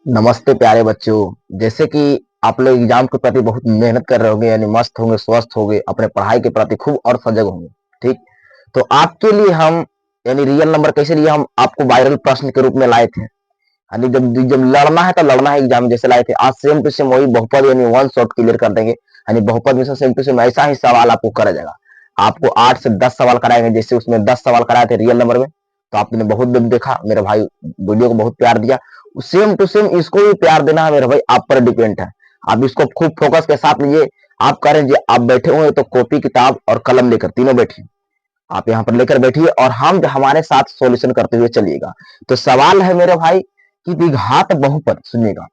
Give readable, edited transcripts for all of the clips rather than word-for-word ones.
नमस्ते प्यारे बच्चों। जैसे कि आप लोग एग्जाम के प्रति बहुत मेहनत कर रहे होंगे, यानी मस्त होंगे, स्वस्थ होंगे, अपने पढ़ाई के प्रति खूब और सजग होंगे। ठीक, तो आपके लिए हम यानी रियल नंबर कैसे लिए, हम आपको वायरल प्रश्न के रूप में लाए थे। यानी जब जब लड़ना है तो लड़ना है एग्जाम जैसे लाए थे। आज सेम टू सेम वही बहुपद यानी वन शॉट क्लियर कर देंगे। यानी बहुपद में से सेम टू सेम ऐसा ही सवाल आपको करा जाएगा। आपको 8 से 10 सवाल कराएंगे, जैसे उसमें 10 सवाल कराए थे रियल नंबर में। तो आपने बहुत देखा मेरे भाई, वीडियो को बहुत प्यार दिया। सेम टू सेम इसको भी प्यार देना है मेरे भाई, आप पर डिपेंड है। आप इसको खूब फोकस के साथ लीजिए। आप करें, आप बैठे हुए तो कॉपी किताब और कलम लेकर तीनों बैठिए। आप यहाँ पर लेकर बैठिए और हम हमारे साथ सॉल्यूशन करते हुए चलिएगा। तो सवाल है मेरे भाई कि द्विघात बहुपद, सुनिएगा।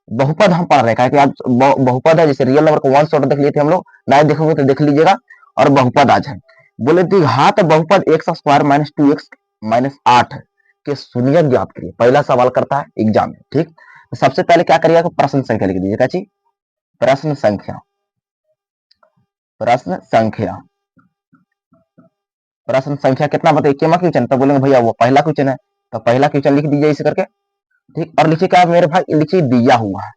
बहुपद हम पढ़ रहे हैं कि आप बहुपद है, जैसे रियल नंबर को वन शॉट देख लिए थे हम लोग, नहीं देखोगे तो देख लीजिएगा। और बहुपद आज है, बोले द्विघात बहुपद x square minus 2x minus 8 के शून्यक ज्ञात करिए। पहला सवाल करता है एग्जाम में। ठीक, तो सबसे पहले क्या करिएगा, प्रश्न संख्या लिख दीजिएगा जी। प्रश्न संख्या, प्रश्न संख्या, प्रश्न संख्या कितना बताइए, केमा क्वेश्चन, तो बोलेंगे भैया वो पहला क्वेश्चन है, तो पहला क्वेश्चन लिख दीजिए इसे करके। ठीक, और लिखिए क्या मेरे भाई, लिखिए दिया हुआ है,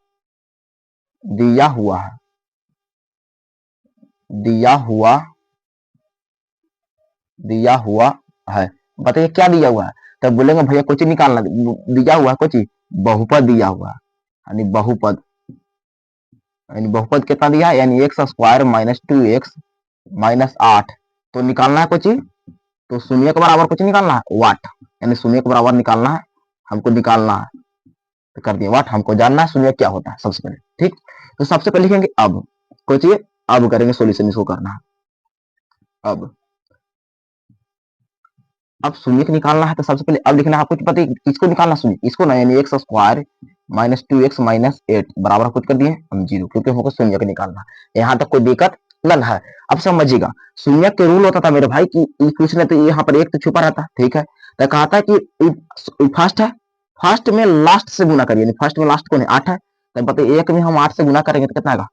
दिया हुआ है, दिया हुआ, दिया हुआ है। बताइए क्या दिया हुआ है, तो बोलेंगे भैया कुछ निकालना, दिया हुआ है कुछ, बहुपद दिया हुआ है। यानी बहुपद, यानी बहुपद कितना दिया है, यानी x square minus 2x minus 8। तो निकालना है कुछ, तो शून्य के बराबर कुछ निकालना है, वाट। यानी शून्य के बराबर निकालना है, हमको निकालना है। तो कर दिए वाट, हमको जानना है शून्य क्या होता है सबसे पहले। ठीक, तो सबसे पहले लिखेंगे अब, कुछ अब करेंगे सोल्यूशन, इसको करना है अब शून्य निकालना है। तो सबसे पहले अब लिखना है, आपको पता है किसको निकालना, शून्य इसको ना, यानी x square minus 2x minus 8 बराबर कुछ कर दिए हम 0, क्योंकि हमको शून्य का निकालना है। यहाँ तक कोई दिक्कत नहीं है। अब समझिएगा, शून्य के रूल होता था मेरे भाई कि कुछ नहीं, तो यहाँ पर एक तो छुपा रहता। ठीक है, तो कहा था कि फर्स्ट है, फर्स्ट में लास्ट से गुना करिए। फर्स्ट में लास्ट कौन है, 8 है। तो पता है एक में हम 8 से गुना करेंगे तो कितना आएगा,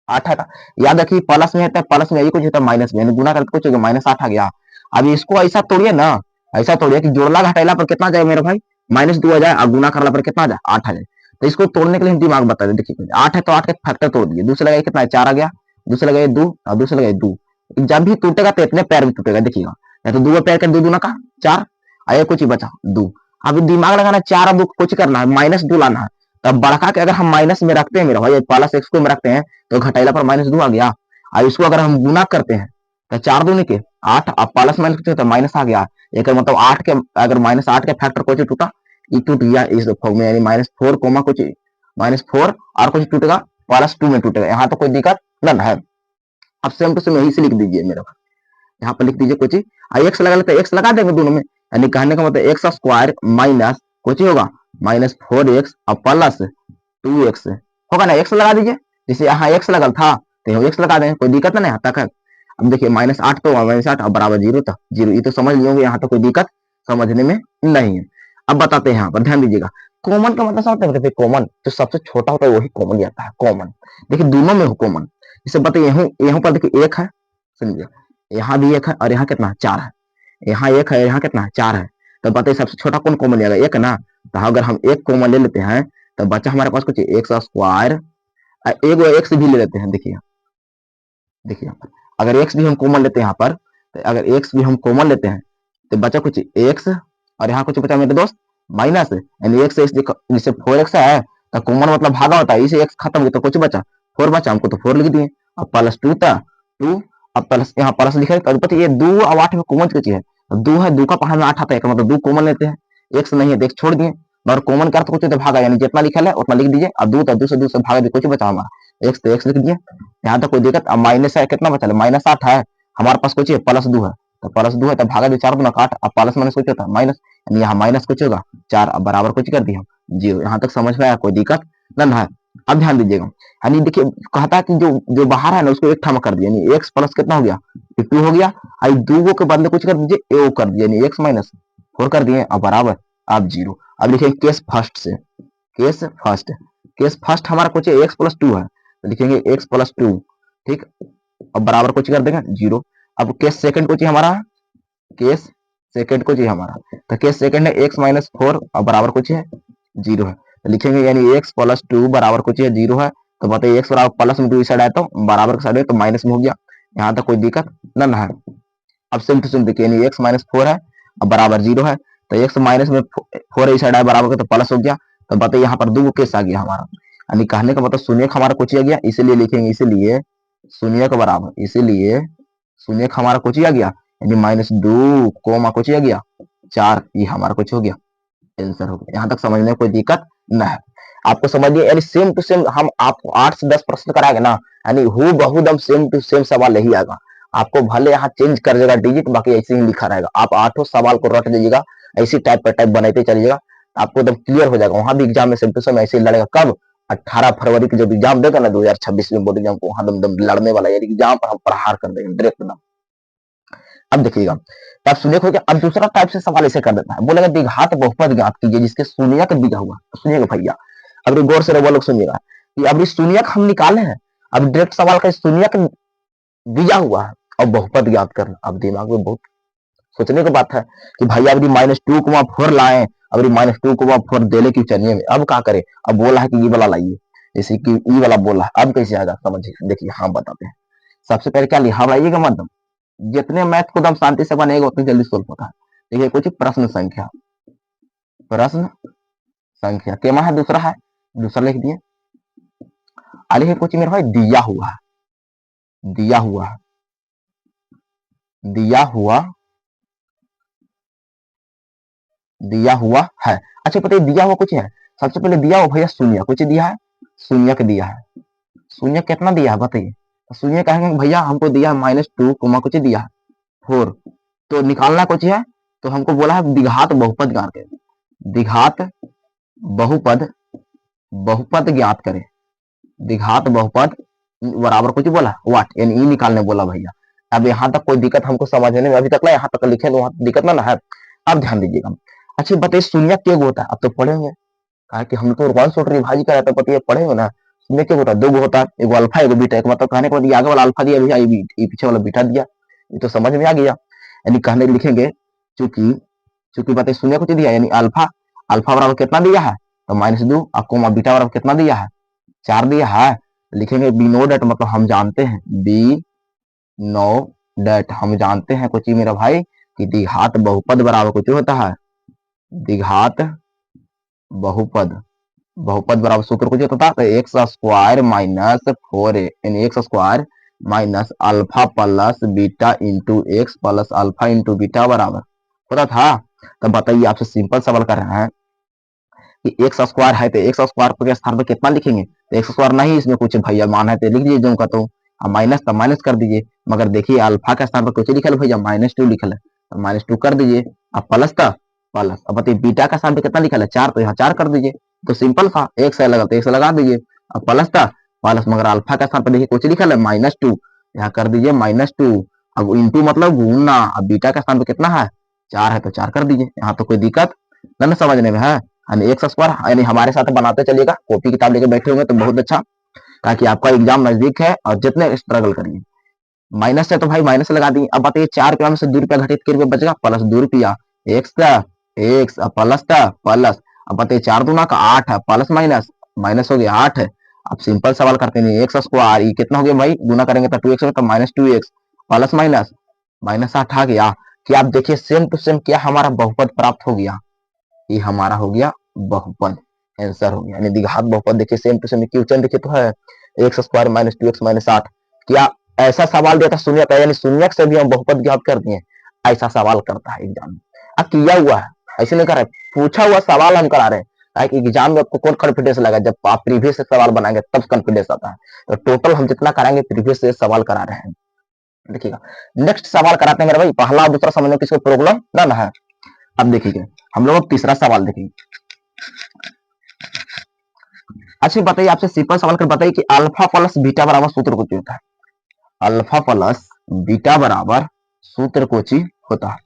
8 आएगा। याद रखिए प्लस में है, प्लस में ये कुछ होता है, माइनस में गुना करके कुछ माइनस 8 आ गया। अब इसको ऐसा तोड़िए ना, ऐसा थोड़ी है कि जोड़ला घटाला पर कितना जाए मेरे भाई, -2 आ जाए, और गुना करला पर कितना आ जाए, 8 आ जाए। तो इसको तोड़ने के लिए हम दिमाग बता दें। देखिए 8 है तो 8 का फैक्टर तोड़ दिए, दूसरे लगाए कितना है, 4 आ गया, दूसरे लगाए 2 और दूसरे लगाए 2। जब भी टूटेगा तो इतने पैर भी टूटेगा, देखिएगा। या तो 2 पैर कर 2 दूना का 4, आया कुछ ही बचा 2। अब दिमाग लगाना, 4 और 2 कुछ करना है, -2 लाना है। तब बढ़ा के अगर हम माइनस में रखते हैं मेरा भाई, प्लस एक्स को में रखते हैं, तो घटाइला पर -2 आ गया। और इसको अगर हम गुना करते हैं तो 4 दूनी के 8, अब प्लस माइनस तो माइनस आ गया। एक मतलब 8 के, अगर -8 के फैक्टर कुछ टूटा, ये टूट गया इस फॉर्म में, यानी -4 कोमा कुछ, -4 और कुछ टूटेगा, +2 में टूटेगा। यहाँ तो कोई दिक्कत नहीं है। अब सेम टू सेम यही से लिख दीजिए मेरा, यहाँ पर लिख दीजिए कुछ, एक्स लगा लेते, एक्स लगा देंगे दोनों में। यानी कहने का मतलब एक्स स्क्वायर माइनस कुछ होगा -4x और +2x होगा ना, एक्स लगा दीजिए। जैसे यहाँ एक्स लगल था तो एक्स लगा देंगे, कोई दिक्कत नहीं आता है। अब देखिए -8 तो -8 और बराबर 0 था, 0 ये तो समझ लियोगे, यहाँ तो कोई दिक्कत समझने में नहीं है। अब बताते हैं, यहाँ पर ध्यान दीजिएगा, कॉमन का मतलब समझते हैं, कॉमन जो सबसे छोटा होता है वही कॉमन आता है, कॉमन। देखिए दोनों में हो कॉमन, जैसे बताइए यहाँ पर देखिए 1 है, समझिए, यहाँ भी 1 है और यहाँ कितना है, 4 है। यहाँ 1 है, यहाँ कितना है, 4 है। तो बताइए सबसे छोटा कौन कॉमन लेगा, 1 ना। तो अगर हम 1 कॉमन ले लेते हैं तो बचा हमारे पास कुछ एक्स स्क्वायर, एक एक्स भी ले लेते हैं। देखिए, देखिए यहाँ पर अगर एक्स भी हम कॉमन लेते हैं, यहाँ पर तो अगर एक्स भी हम कॉमन लेते हैं तो बचा कुछ एक्स, और यहाँ कुछ बचा मेरे दोस्त माइनस, यानी एक्स जैसे 4x है तो कॉमन मतलब भागा होता है, इसे एक्स खत्म हो तो कुछ बचा 4 बचा, हमको तो 4 लिख दिए। अब +2 था 2, अब प्लस यहाँ प्लस लिखा है, तो पता ये 2 और 8 में कॉमन की चीज है, तो 2 है, 2 का पहाड़ में 8 आता है, मतलब 2 कॉमन लेते हैं, एक्स नहीं है तो एक्स छोड़ दिए, और कॉमन का अर्थ कुछ तो भागा, यानी जितना लिखा है उतना लिख दीजिए। और 2 तो 2 से भागा, कुछ बचा हमारा एक्स, तो एक्स लिख दिए। यहाँ तक कोई दिक्कत। अब माइनस है, कितना बचा -8 है, हमारे पास कुछ है +2 है, तो +2 है तो भागा दे 4 दूना 8, अब प्लस माइनस कुछ होता है माइनस, यानी यहाँ माइनस कुछ होगा 4, अब बराबर कुछ कर दिया 0। यहाँ तक समझ में आया, कोई दिक्कत नहीं है। अब ध्यान दीजिएगा, यानी देखिए कहता है कि जो जो बाहर है ना उसको एक ठाम कर दिया, यानी एक्स प्लस कितना हो गया, 2 हो गया। आई 2 के बदले कुछ कर दीजिए, ए कर दिया, यानी एक्स माइनस 4 कर दिए, अब बराबर अब 0। अब लिखेंगे केस फर्स्ट से, केस फर्स्ट, केस फर्स्ट हमारा कुछ है एक्स प्लस 2 है, तो लिखेंगे एक्स प्लस 2। ठीक, अब बराबर कुछ कर देंगे 0। अब केस सेकंड को चाहिए हमारा, केस सेकंड को चाहिए हमारा, तो केस सेकंड है एक्स -4 और बराबर कुछ है 0 है। लिखेंगे यानी एक्स प्लस टू बराबर कुछ है जीरो है। तो बताइए एक्स बराबर प्लस में टू इस साइड आया तो बराबर का साइड है तो माइनस में हो गया, यहाँ तक कोई दिक्कत न है। अब सेम टू सेम देखिए यानी एक्स माइनस फोर है अब बराबर जीरो है, तो एक्स माइनस में फोर इस साइड आया बराबर का तो प्लस हो गया। तो बताइए यहाँ पर दो केस आ गया हमारा, यानी कहने का मतलब शून्य हमारा कुछ आ गया, इसीलिए लिखेंगे इसीलिए शून्य के बराबर, इसीलिए शून्य हमारा कुछ आ गया यानी माइनस दो कोमा कुछ आ गया चार, ये हमारा कुछ हो गया आंसर हो गया। यहाँ तक समझने में कोई दिक्कत न है आपको, समझिए यानी सेम टू सेम हम आपको 8 से 10 प्रश्न कराएंगे ना, यानी हु बहुदम सेम टू सेम सवाल यही आएगा। आपको भले यहाँ चेंज कर देगा डिजिट, बाकी ऐसे ही लिखा रहेगा, आप 8 सवाल को रट दीजिएगा, ऐसी टाइप पर टाइप बनाते चलिएगा, आपको एकदम क्लियर हो जाएगा। वहां भी एग्जाम में सेम टू सेम ऐसे ही लड़ेगा, कब 18 फरवरी की जब एग्जाम देगा ना 2026 में बोर्ड एग्जाम को, वहां दम दम लड़ने वाला है, यानी एग्जाम पर हम प्रहार कर देंगे डायरेक्ट दम। अब देखिएगा तो आप शून्य हो गया, अब दूसरा टाइप से सवाल ऐसे कर देता है, बोलेगा द्विघात बहुपद ज्ञात कीजिए जिसके शून्य का दिया हुआ, सुनिएगा भैया अब गौर से वो लोग सुनिएगा कि अब इस शून्य हम निकाले हैं, अब डायरेक्ट सवाल का शून्य दिया हुआ है और बहुपद ज्ञात करना, अब दिमाग में बहुत सोचने की बात है कि भाई अब माइनस टू को फोर लाए, अब माइनस टू को फोर देले की चनिए में, अब क्या करे, अब बोला है कि ये वाला लाइए, जैसे कि ई वाला बोला है, अब कैसे आएगा समझिए, देखिए हम बताते हैं। सबसे पहले क्या लिखा लाइएगा, मतलब जितने मैथ को दम शांति से बनेगा उतनी जल्दी सोल्व होता है। देखिए कुछ प्रश्न संख्या, प्रश्न संख्या केमा है, दूसरा है, दूसरा लिख दिए। आगे है कुछ मेरे भाई दिया हुआ है, दिया हुआ है, दिया हुआ, दिया हुआ है। अच्छा बताइए दिया हुआ कुछ है, सबसे पहले दिया हुआ भैया शून्य कुछ दिया है, शून्य का दिया है, शून्य कितना दिया है बताइए, शून्य कहेंगे भैया हमको दिया है माइनस टू कोमा कुछ दिया है फोर, तो निकालना कुछ है, तो हमको बोला है द्विघात बहुपद ज्ञात करें, द्विघात बहुपद, बहुपद ज्ञात करें, द्विघात बहुपद बराबर कुछ बोला व्हाट, यानी ई निकालने बोला भैया। अब यहाँ तक कोई दिक्कत हमको समझने में, अभी तक ना यहाँ तक लिखे तो वहां दिक्कत ना है। अब ध्यान दीजिएगा, अच्छा बताइए शून्य क्या होता है, अब तो पढ़े होंगे, कहा कि हम तो वन शॉट रिवाइज करा तो पता पढ़े हो ना, शून्य क्या होता है, दो होता है, एगो अल्फा एगो बीटा, एक मतलब कहने के बाद आगे वाला अल्फा दिया भैया, ये पीछे वाला बीटा दिया, ये तो समझ में आ गया। यानी कहने लिखेंगे चूंकि, चूंकि बताइए शून्य कुछ दिया यानी अल्फा, अल्फा बराबर कितना दिया है तो माइनस दो, आपको बीटा बराबर कितना दिया है चार दिया है, लिखेंगे बी नो डेट, मतलब हम जानते हैं बी नो डेट, हम जानते हैं कुछ मेरा भाई कि द्विघात बहुपद बराबर कुछ होता है, द्विघात बहुपद, बहुपद बराबर सूत्र कुछ होता था एक्स स्क्वायर माइनस फोर यानी x square minus alpha plus beta into x plus alpha into beta बराबर होता था। तब बताइए आपसे सिंपल सवाल कर रहे हैं कि एक्स स्क्वायर है तो एक्स स्क्वायर के स्थान पर कितना लिखेंगे, तो एक्स स्क्वायर नहीं, इसमें कुछ भैया मान है तो लिख दीजिए जो का तो, माइनस तो माइनस कर दीजिए, मगर देखिए अल्फा के स्थान पर कुछ लिखल भैया माइनस टू लिखल है, तो माइनस टू कर दीजिए, अब प्लस था प्लस, अब बताइए बीटा का स्थान पर कितना लिखल है चार, तो यहाँ चार कर दीजिए, तो सिंपल था एक से लगा तो एक से लगा दीजिए, अब प्लस था प्लस, मगर अल्फा का स्थान पर देखिए कुछ लिखल है माइनस टू, यहाँ कर दीजिए माइनस टू, अब इंटू मतलब गुणना, अब बीटा का स्थान पर कितना है चार है तो चार कर दीजिए, यहाँ तो कोई दिक्कत न समझने में है, यानी एक्स स्क्वायर, यानी हमारे साथ बनाते चलिएगा, कॉपी किताब लेके बैठे होंगे तो बहुत अच्छा, ताकि आपका एग्जाम नजदीक है और जितने स्ट्रगल करिए, माइनस है तो भाई माइनस लगा दी, अब बताइए 4 रुपया में से 2 रुपया घटित कर बचेगा प्लस 2 रुपया, एक्स का एक्स प्लस का प्लस, अब बताइए 4 दूना का 8 है प्लस माइनस माइनस हो गया 8 है। अब सिंपल सवाल करते हैं एक्स स्क्वायर ये कितना हो गया भाई, गुना करेंगे तो 2x तो minus two x plus minus minus 8 आ गया, कि आप देखिए सेम टू सेम क्या हमारा बहुपद प्राप्त हो गया, ये हमारा हो गया बहुपद, आंसर हो गया, यानी द्विघात बहुपद देखिए सेम टू सेम क्वेश्चन देखिए तो है x square minus two x minus 8, क्या ऐसा सवाल दिया था शून्य का, यानी शून्य से भी हम बहुपद ज्ञात कर दिए, ऐसा सवाल करता है एग्जाम में, अब किया हुआ है ऐसे नहीं कर रहे, पूछा हुआ सवाल हम करा रहे हैं, एग्जाम में आपको कौन कॉन्फिडेंस लगा, जब आप प्रीवियस से सवाल बनाएंगे तब कॉन्फिडेंस आता है, तो टोटल हम जितना कराएंगे प्रीवियस से सवाल करा रहे हैं। देखिएगा नेक्स्ट सवाल कराते हैं मेरे भाई, पहला दूसरा समझने किसको प्रॉब्लम ना है। अब देखिए हम लोग तीसरा सवाल देखेंगे। अच्छा बताइए आपसे सिंपल सवाल कर बताइए कि अल्फा प्लस बीटा बराबर सूत्र कुछ होता है, अल्फा प्लस बीटा बराबर सूत्र कुछ होता है,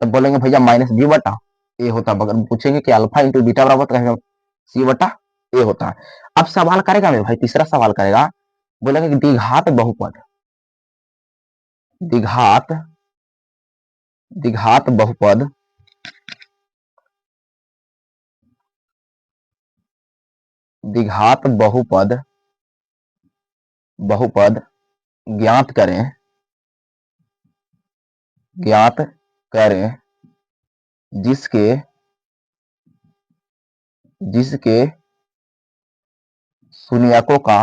तब बोलेंगे भैया माइनस बी बटा ए होता है, अगर पूछेंगे कि अल्फा इंटू बीटा बराबर तो कहेंगे सी बटा ए होता है। अब सवाल करेगा मेरे भाई तीसरा सवाल करेगा, बोलेंगे कि द्विघात बहुपद, द्विघात, द्विघात बहुपद द्विघात बहुपद बहुपद ज्ञात करें जिसके जिसके शून्यकों का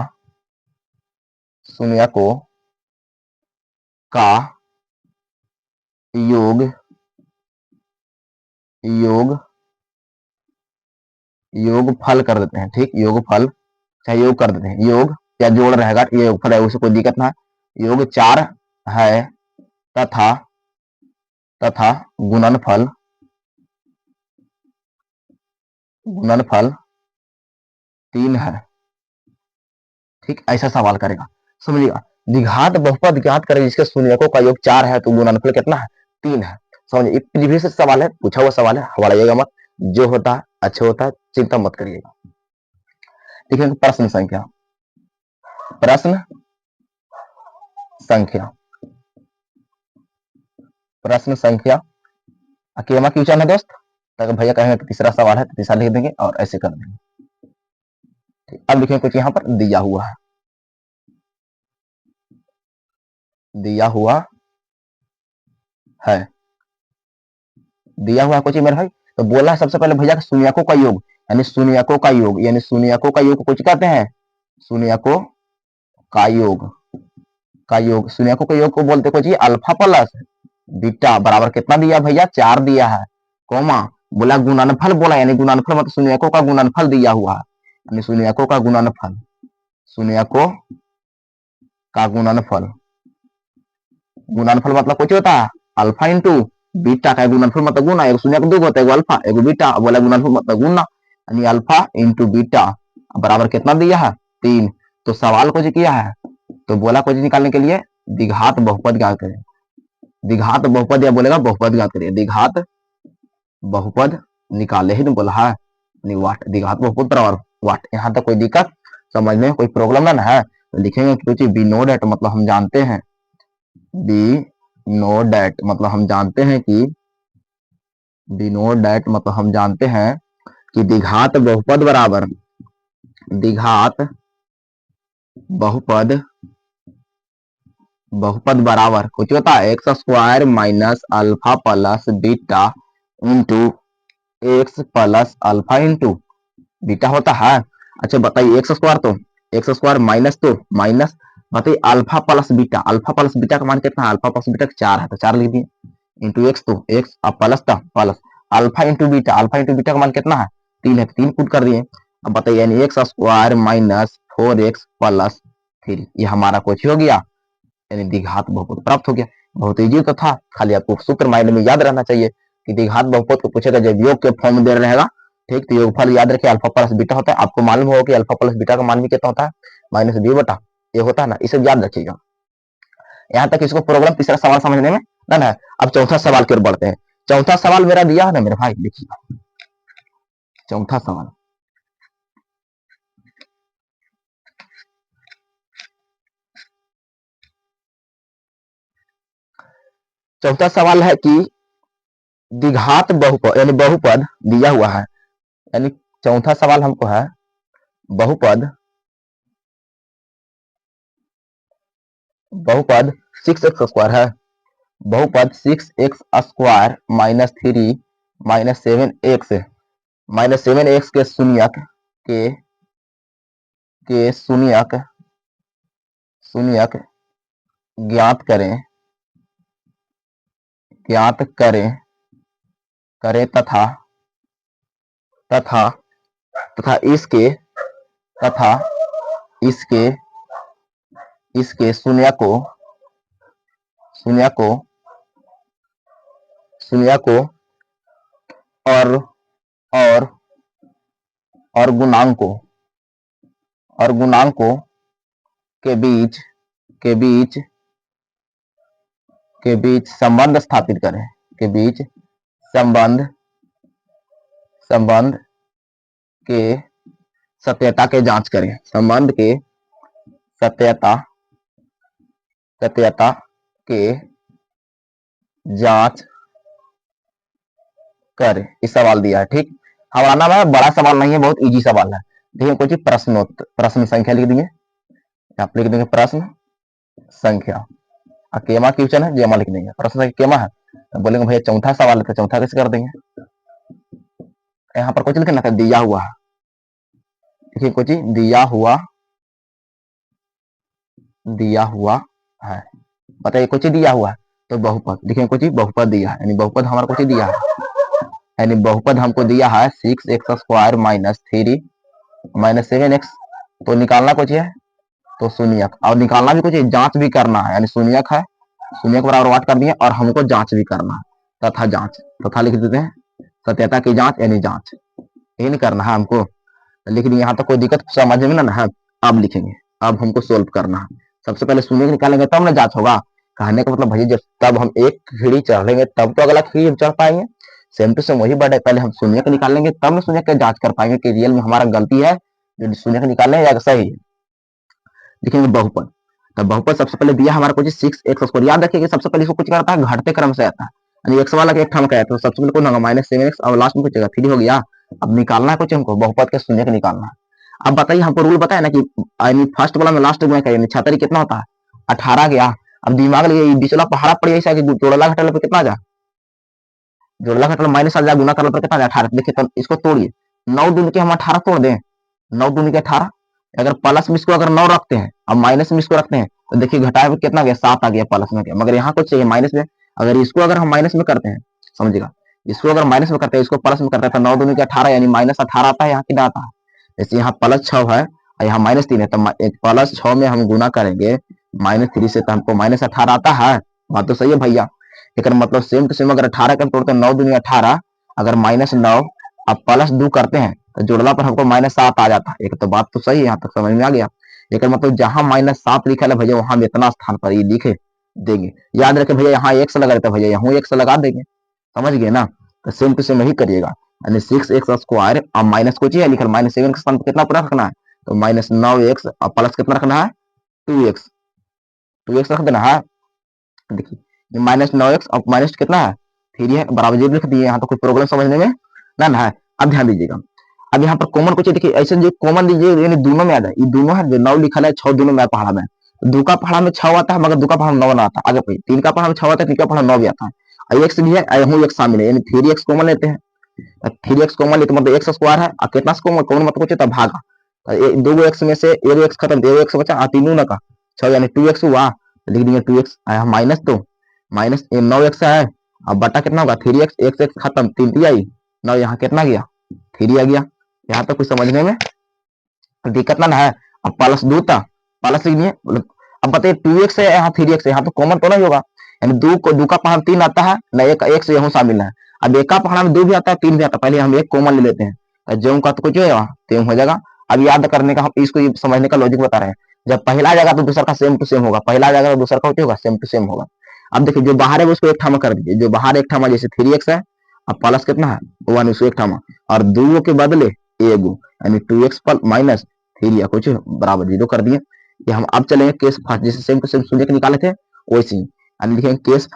योग फल कर देते हैं। ठीक, योग फल चाहे योग कर देते हैं, योग या जोड़ रहेगा, ये योग फल है, उससे कोई दिक्कत ना है। योग 4 है तथा गुणनफल 3 है। ठीक, ऐसा सवाल करेगा, समझिएगा। द्विघात बहुपद ज्ञात करें जिसके शून्यकों का योग 4 है तो गुणनफल कितना है? 3 है। समझिए, प्रीवियस सवाल है, पूछा हुआ सवाल है, हवाड़ाइएगा मत। जो होता है अच्छा होता है, चिंता मत करिएगा। देखिए प्रश्न संख्या अकेला क्वेश्चन है दोस्त। अगर भैया कहेंगे कि तीसरा सवाल है तो तीसरा लिख देंगे और ऐसे कर देंगे। अब लिखें कुछ यहाँ पर दिया हुआ है कुछ मेरे भाई। तो बोला है सबसे पहले भैया का शून्यकों का योग, यानी शून्यकों का योग कुछ कहते हैं, शून्यकों का योग को बोलते कुछ अल्फा प्लस बीटा बराबर कितना दिया भैया? 4 दिया है, कोमा बोला गुणनफल, बोला यानी गुणनफल मतलब शून्यकों का गुणनफल दिया हुआ है, यानी शून्यकों का गुणनफल मतलब कुछ होता है अल्फा इंटू बीटा का गुणनफल मतलब गुना, एक शून्य दो होता है, एगो अल्फा एगो बीटा, बोला गुणनफल मतलब गुना, यानी अल्फा इंटू बीटा बराबर कितना दिया है? 3। तो सवाल कुछ किया है, तो बोला कुछ निकालने के लिए द्विघात बहुपद ज्ञात करें, द्विघात बहुपद या बोलेगा बहुपद ज्ञात करिए, द्विघात बहुपद निकाले ही नहीं बोला है, वाट द्विघात बहुपद बराबर वाट। यहाँ तक कोई दिक्कत समझने में कोई प्रॉब्लम ना है? तो लिखेंगे कुछ बी नो डेट मतलब हम जानते हैं, बी नो डेट मतलब हम जानते हैं कि द्विघात बहुपद बराबर कुछ होता है x square minus alpha plus beta into x plus alpha into beta होता है। अच्छा बताइए, एक्स स्क्वायर माइनस बताइए अल्फा प्लस बीटा का मान कितना है? अल्फा प्लस बीटा 4 है तो 4 लिख दिए, इंटू एक्स तो x plus alpha into beta का मान कितना है? 3 है, 3 पुट कर दिए। अब बताइए, यानी x square minus 4x plus 3, ये हमारा कुछ हो गया, यानी द्विघात बहुपद प्राप्त हो गया। बहुत इजी तो था, खाली आपको सूत्र माइंड में याद रहना चाहिए कि द्विघात बहुपद को पूछेगा जब योग के फॉर्म में दे रहेगा। ठीक, तो योगफल याद रखिए अल्फा प्लस बीटा होता है, आपको मालूम होगा कि अल्फा प्लस बीटा का मान भी कितना होता है? -b बटा ये होता है ना, इसे याद रखिएगा। यहाँ तक इसको प्रॉब्लम तीसरा सवाल समझने में डन है। अब चौथा सवाल की ओर बढ़ते हैं। चौथा सवाल मेरा दिया है ना मेरे भाई, देखिए चौथा सवाल है कि द्विघात बहुपद यानी बहुपद दिया हुआ है, यानी चौथा सवाल हमको है बहुपद 6x स्क्वायर है, बहुपद 6x square minus 3 minus 7x के शून्यक ज्ञात करें तथा इसके शून्य को और गुणांकों के बीच संबंध स्थापित करें, संबंध के सत्यता के जांच करें, संबंध के सत्यता के जांच करें। इस सवाल दिया है। ठीक, हवाला में बड़ा सवाल नहीं है, बहुत इजी सवाल है। देखिए कुछ प्रश्न संख्या लिख देंगे, आप लिख देंगे प्रश्न संख्या, केमा क्वेश्चन है जेमा लिख देंगे, प्रश्न संख्या केमा है, तो बोलेंगे भैया चौथा सवाल है, तो चौथा कैसे कर देंगे, यहाँ पर कुछ लिखना था दिया हुआ है, देखिए कुछ दिया हुआ है, बताइए कुछ दिया हुआ है तो बहुपद, देखिए कुछ बहुपद दिया है, यानी बहुपद हमारा कुछ दिया है, यानी बहुपद हमको दिया है 6x² माइनस 3 माइनस 7x, तो निकालना कुछ है तो शून्यक, और निकालना भी कुछ है, जांच भी करना है, यानी शून्यक है, शून्यक बराबर वाट कर दिए, और हमको जांच भी करना है, तथा जांच, तथा लिख देते हैं, सत्यता की जांच यानी जांच, ये नहीं करना है हमको, लिख दिए, यहाँ तक कोई दिक्कत समझ में ना है, अब लिखेंगे, अब हमको सोल्व करना है, सबसे पहले शून्य निकालेंगे तब ना जांच होगा, कहने का मतलब भैया जब तब हम एक सीढ़ी चढ़ेंगे तब तो अगला सीढ़ी हम चढ़ पाएंगे, सेम टू सेम वही वर्ड है, पहले हम शून्य को निकालेंगे तब ना शून्य का जांच कर पाएंगे कि रियल में हमारा गलती है जो शून्य को निकालने या सही है। देखेंगे बहुपद, तब बहुपद सबसे पहले दिया हमारा कुछ 6x², याद रखिए सबसे पहले इसको कुछ करता है घटते क्रम से आता है, यानी x वाला के एक ठाम का है तो सबसे पहले कौन होगा -7x, और लास्ट में कुछ 3 हो गया, अब निकालना है कुछ हमको बहुपद के शून्य को निकालना है। अब बताइए हमको रूल बताया ना कि यानी फर्स्ट वाला में लास्ट गुना करेंगे, 76 कितना होता है 18 गया, अब दिमाग लगे बीचला पहाड़ा पड़ ऐसा कि जोड़ला घटाला पर कितना जा, जोड़ला घटाला माइनस आ जा, गुना करला पर कितना जा 18, देखिए तो इसको तोड़िए, 9 दूनी के हम 18 तोड़ दें, 9 दूनी के 18, अगर प्लस में इसको अगर 9 रखते हैं अब माइनस में इसको रखते हैं तो देखिए घटाए में कितना गया 7 आ गया प्लस में गया, मगर यहाँ कुछ चाहिए माइनस में, अगर इसको अगर हम माइनस में करते हैं समझिएगा, इसको अगर माइनस में करते हैं इसको प्लस में करते हैं तो 9 दूनी के 18 यानी -18 आता है, यहाँ कितना आता है, जैसे यहाँ +6 है और यहाँ -3 है, तो +6 में हम गुना करेंगे -3 से, तो हमको -18 आता है, बात तो सही है भैया, लेकिन मतलब सेम टू सेम अगर 18 का तोड़ते हैं 9 दूनी 18, अगर -9 अब +2 करते हैं तो जोड़ला पर हमको -7 आ जाता है, एक तो बात तो सही है, यहाँ तक समझ में आ गया, लेकिन मतलब जहां -7 लिखा है भैया वहां इतना स्थान पर ये लिखे देंगे, याद रखे भैया यहाँ x लगा देता भैया यहाँ x लगा देंगे, समझ गए ना, तो सेम टू सेम यही करिएगा, यानी 6x² और माइनस कुछ ही है लिखा -7 के स्थान पर कितना पूरा रखना है, तो -9x और प्लस कितना रखना है 2x रख देना है, देखिए -9x और माइनस कितना है 3 है, बराबर 0 लिख दिए, यहाँ तो कोई प्रॉब्लम समझने में ना है। अब ध्यान दीजिएगा, अब यहाँ पर कॉमन कुछ देखिए ऐसे जो कॉमन लीजिए यानी दोनों में आ जाए, ये दोनों है जो 9 लिखा है 6 दोनों में पहाड़ा में, दो का पहाड़ा में 6 आता है मगर दो का पहाड़ा में 9 ना आता, आगे पे 3 का पहाड़ा में 6 आता है 3 का पहाड़ा 9 भी आता है, और x भी है यहाँ x शामिल है, यानी 3x कॉमन लेते हैं, 3x कॉमन लेते मतलब x² है, और कितना कॉमन कॉमन मतलब कुछ भागा, दो x में से एक x खत्म, एक x बचा, तीनों ना का 6 यानी 2x हुआ, लिख देंगे 2x माइनस, तो माइनस 9x है, अब बटा कितना होगा 3x, x खत्म 3 3 आई 9, यहाँ कितना गया 3 आ गया, यहाँ तक कुछ समझने में दिक्कत ना है। अब +2 था प्लस लिखिए, अब बताइए 2x है यहाँ 3x है, यहाँ तो कॉमन तो नहीं होगा, यानी दो का पहाड़ 3 आता है ना, एक x यहाँ शामिल है, अब एक का पहाड़ा में 2 भी आता है 3 भी आता है, पहले हम एक कॉमन ले लेते हैं, जो का तो कुछ हो जाएगा। अब याद करने का हम इसको समझने का लॉजिक बता रहे हैं, जब पहला आ जाएगा तो दूसरा का सेम टू सेम होगा, पहला आ जाएगा तो दूसरा का होगा सेम टू सेम होगा। अब देखिए जो बाहर है उसको एक ठामा कर दीजिए, जो बाहर एक ठामा जैसे 3x है, अब प्लस कितना है 1 उसको एक ठामा, और दो के बदले एगो यानी 2x माइनस 3 कुछ बराबर 0 कर दिए। ये हम अब चलेंगे केस फर्स्ट, जैसे सेम टू सेम शून्य के निकाले थे वैसे ही, यानी लिखेंगे केस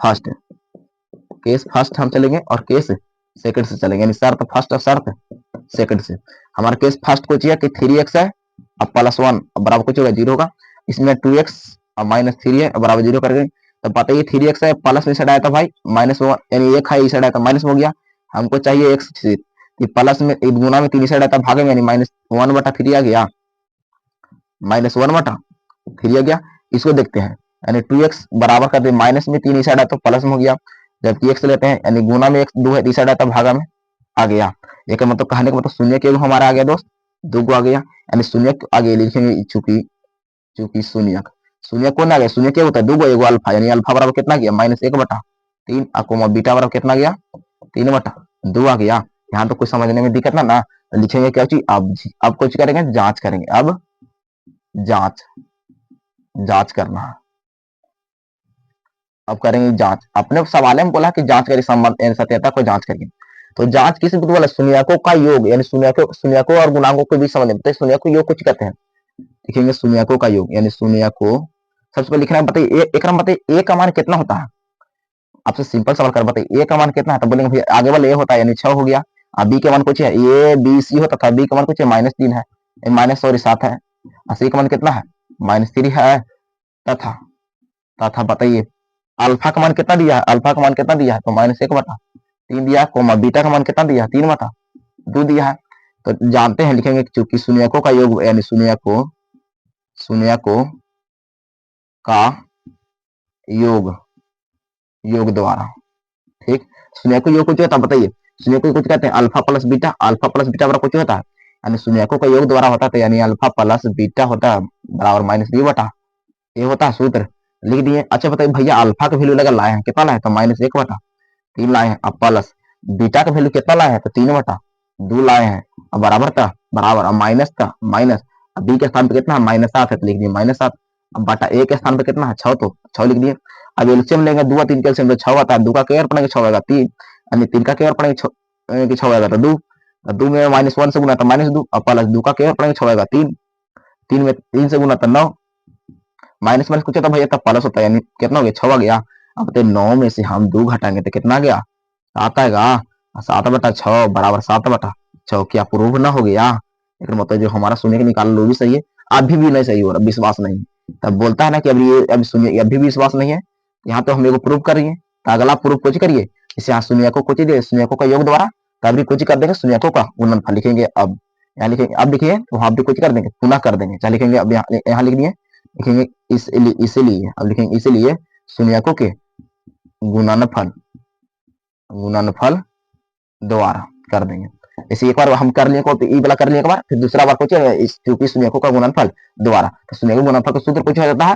फर्स्ट हम चलेंगे और केस सेकंड से चलेंगे, यानी शर्त फर्स्ट और शर्त सेकंड से। हमारा केस फर्स्ट को चाहिए कि 3x है अब +1 बराबर कुछ होगा 0 होगा, इसमें 2x और -3 है बराबर 0 कर गए, तो बताइए 3x है प्लस में साइड आया था भाई -1 यानी एक है इस साइड आया था माइनस हो गया, हमको चाहिए x से प्लस में गुना में 3 साइड आता भागे में, यानी -1/3 आ गया, -1/3 आ गया, इसको देखते हैं, यानी 2x बराबर कर दे माइनस में 3 साइड आता प्लस में हो गया, जबकि x लेते हैं यानी गुना में x 2 है 3 साइड आता भागा में आ गया, एक मतलब कहने का मतलब शून्य के हमारा आ गया दोस्त, 2 को आ गया, यानी शून्य आगे लिखेंगे चूंकि शून्य कौन आ गया, शून्य क्या होता है 2 एगो अल्फा, यानी अल्फा बराबर कितना गया -1/3 अकोमा बीटा बराबर कितना गया 3/2 आ गया। यहाँ तो कुछ समझने में दिक्कत ना तो लिखेंगे क्या चीज, अब कुछ करेंगे जांच करेंगे, अब जांच करना है, अब करेंगे जांच, अपने सवाल में बोला कि जांच करिए संबंध सत्यता को जांच करिए, तो जांच किसी को बोला शून्यकों का योग, यानी शून्यकों और गुणांकों के बीच समझ में शून्यकों योग कुछ कहते हैं, लिखेंगे शून्यकों का योग, यानी शून्यकों सबसे पहले लिखना है, बताइए एक बताइए ए का मान कितना होता है, आपसे सिंपल सवाल कर बताइए ए का मान कितना है, तो बोलेंगे भैया आगे वाला ए होता है यानी 6 हो गया, अब बी का मान कुछ है ए बी सी होता था, बी का मान कुछ है -3 है, माइनस सॉरी 7 है, सी का मान कितना है -3 है, तथा तथा बताइए अल्फा का मान कितना दिया है, अल्फा का मान कितना दिया है तो -1/3 दिया है, कोमा बीटा का मान कितना दिया है 3/2 दिया है। तो जानते हैं लिखेंगे चूंकि शून्यकों का योग यानी शून्यकों का योग द्वारा, ठीक, शून्यकों योग कुछ होता है बताइए, शून्यकों कुछ कहते हैं अल्फा प्लस बीटा बराबर कुछ होता है, यानी शून्यकों का योग द्वारा होता है, तो यानी अल्फा प्लस बीटा होता है बराबर -b/, ये होता है सूत्र, लिख दिए। अच्छा बताइए भैया अल्फा का वैल्यू लगा लाए हैं, कितना लाए तो -1/3 लाए हैं, अब प्लस बीटा का वैल्यू कितना लाए हैं तो 3/2 लाए हैं, अब बराबर था बराबर, अब माइनस था माइनस, अब बी के स्थान पे कितना है -7 है तो लिख दिए -7, अब बटा ए के स्थान पे कितना है 6 तो 6 लिख दिए। अब एलसीएम लेंगे 2 और 3 के एलसीएम तो 6 आता है, 2 का केयर पड़ेगा 6 आएगा 3, यानी 3 का केयर पड़ेगा 6 आएगा तो 2, 2 में -1 से गुना तो -2, अब प्लस 2 का केयर पड़ेगा 6 आएगा 3, 3 में 3 से गुना तो 9, माइनस माइनस कुछ होता भैया तब प्लस होता है, यानी कितना हो गया 6 आ गया। अब तो 9 में से हम 2 घटाएंगे तो कितना आ गया 7 आएगा, 7/6 बराबर 7/6, क्या प्रूव ना हो गया, लेकिन मतलब जो हमारा शून्य का निकाल लो भी सही है, अभी भी नहीं सही हो रहा, विश्वास नहीं, तब बोलता है ना कि अभी ये अभी शून्य अभी भी विश्वास नहीं है, यहाँ तो हम प्रूव करिए, तो अगला प्रूफ कुछ करिए, इसे यहाँ शून्य को कुछ दे शून्यकों का योग द्वारा, तब भी कुछ कर देंगे शून्यकों का गुणनफल लिखेंगे, अब यहाँ लिखेंगे, अब लिखिए तो वहां भी कुछ कर देंगे पुनः कर देंगे, चाहे लिखेंगे अब यहाँ लिख दिए, लिखेंगे इसलिए अब लिखेंगे इसलिए शून्यकों के गुणनफल गुणनफल द्वारा कर देंगे। इसे एक बार हम कर लिए तो ई वाला कर लिए एक बार, फिर दूसरा बार कुछ क्योंकि शून्यकों का गुणनफल द्वारा, तो शून्य गुणनफल का सूत्र कुछ हो जाता है,